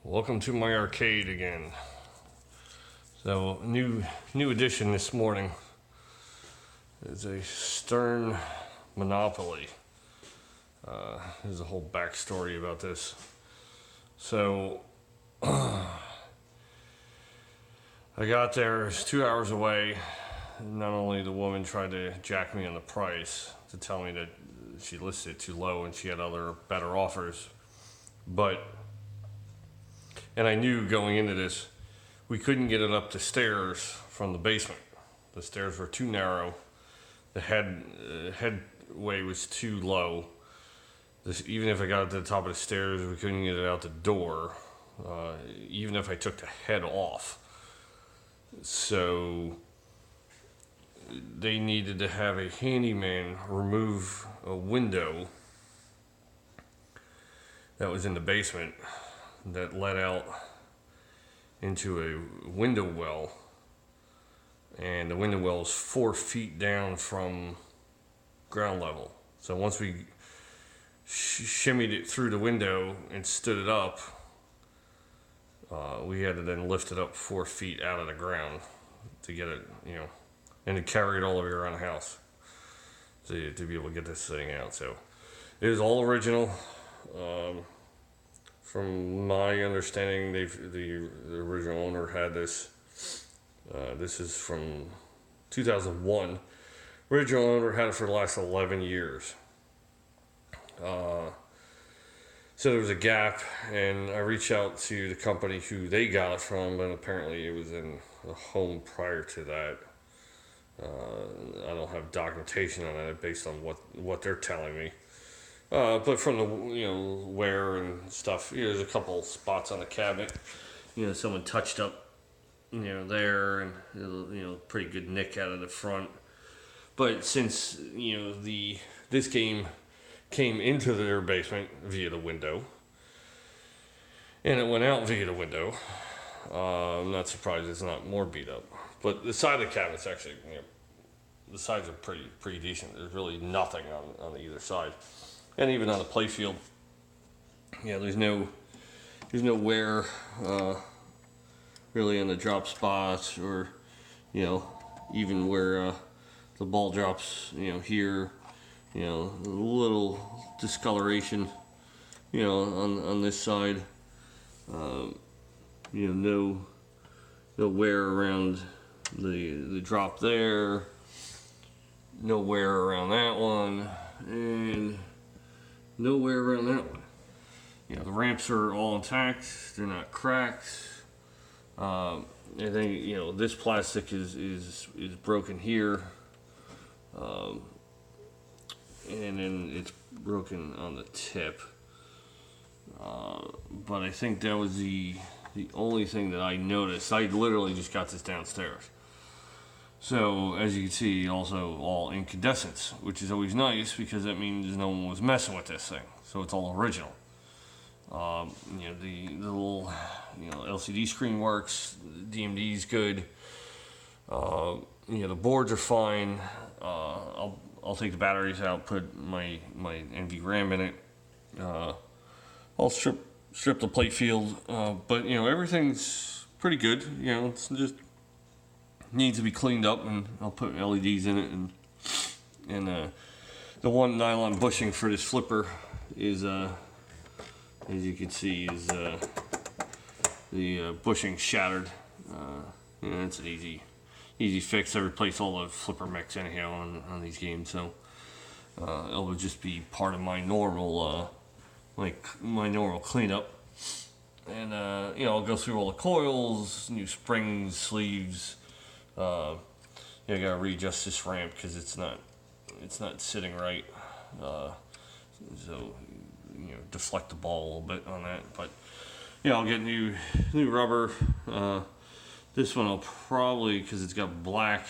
Welcome to my arcade again. So new edition this morning is a Stern Monopoly. There's a whole backstory about this. So I got there, it's 2 hours away. Not only the woman tried to jack me on the price to tell me that she listed it too low and she had other better offers, and I knew going into this, we couldn't get it up the stairs from the basement. The stairs were too narrow. The headway was too low. Even if I got it to the top of the stairs, we couldn't get it out the door, even if I took the head off. So they needed to have a handyman remove a window that was in the basement that led out into a window well, and the window well is 4 feet down from ground level. So once we shimmied it through the window and stood it up, we had to then lift it up 4 feet out of the ground to get it, and to carry it all the way around the house to be able to get this thing out. So it is all original. From my understanding, the original owner had this. This is from 2001. Original owner had it for the last 11 years. So there was a gap, and I reached out to the company who they got it from, and apparently it was in a home prior to that. I don't have documentation on it based on what they're telling me. But from the wear and stuff, there's a couple spots on the cabinet. Someone touched up, there, and pretty good nick out of the front. But since this game came into their basement via the window, and it went out via the window, I'm not surprised it's not more beat up. But the side of the cabinet's actually, the sides are pretty decent. There's really nothing on either side. And even on the play field, there's no wear really on the drop spots, or even where the ball drops, here, a little discoloration, on this side, no wear around the drop there, no wear around that one, and nowhere around that one. The ramps are all intact. They're not cracked. I think this plastic is broken here, and then it's broken on the tip. But I think that was the only thing that I noticed. I literally just got this downstairs. So, as you can see, also all incandescents, which is always nice because that means no one was messing with this thing. So it's all original. The little, LCD screen works. DMD's good. The boards are fine. I'll take the batteries out, put my NV RAM in it. I'll strip the plate field, but everything's pretty good. It's just needs to be cleaned up, and I'll put LEDs in it, and the one nylon bushing for this flipper is as you can see, is the bushing shattered. It's an easy fix. I replace all the flipper mechs anyhow on these games, so it will just be part of my normal my normal cleanup. And I'll go through all the coils, new springs, sleeves. I gotta readjust this ramp because it's not sitting right. So deflect the ball a little bit on that. But I'll get new rubber. This one I'll probably, because it's got black,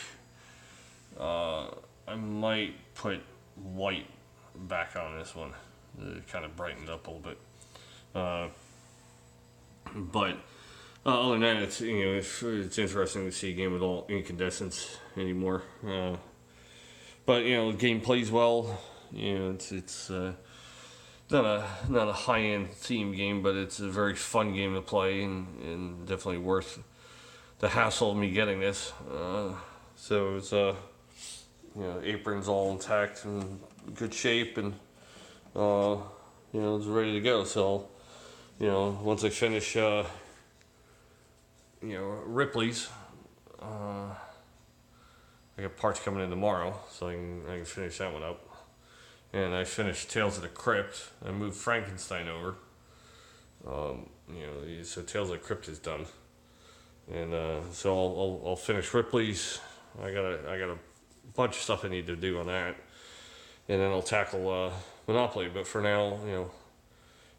I might put white back on this one. It kind of brightened up a little bit. But other than that, it's it's interesting to see a game with all incandescents anymore. But the game plays well. It's not a high-end theme game, but it's a very fun game to play, and definitely worth the hassle of me getting this. So it's apron's all intact and good shape, and it's ready to go. So once I finish Ripley's, I got parts coming in tomorrow, so I can finish that one up. And I finished Tales of the Crypt. I moved Frankenstein over. So Tales of the Crypt is done, and so I'll finish Ripley's. I got a bunch of stuff I need to do on that, and then I'll tackle Monopoly. But for now,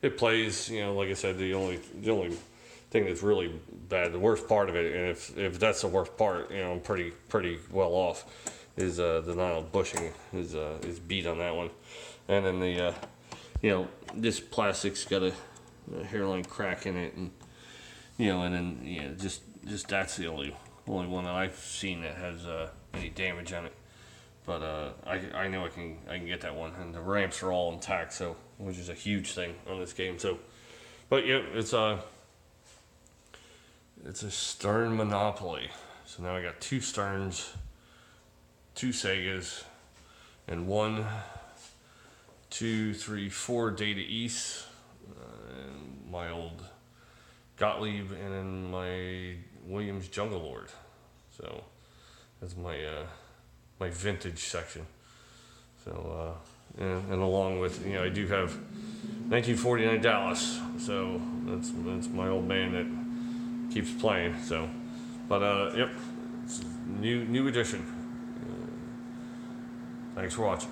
it plays. Like I said, the only thing that's really bad, the worst part of it, and if that's the worst part, I'm pretty well off, is the Nile bushing is beat on that one, and then the this plastic's got a hairline crack in it, and and then just that's the only one that I've seen that has any damage on it. But I know I can get that one, and the ramps are all intact, so which is a huge thing on this game. So, but it's a Stern Monopoly. So now I got 2 Sterns, 2 Segas, and 1, 2, 3, 4 Data East, and my old Gottlieb, and then my Williams Jungle Lord. So that's my my vintage section. So and along with I do have 1949 Dallas. So that's my old man that keeps playing. So, but yep, it's new edition. Thanks for watching.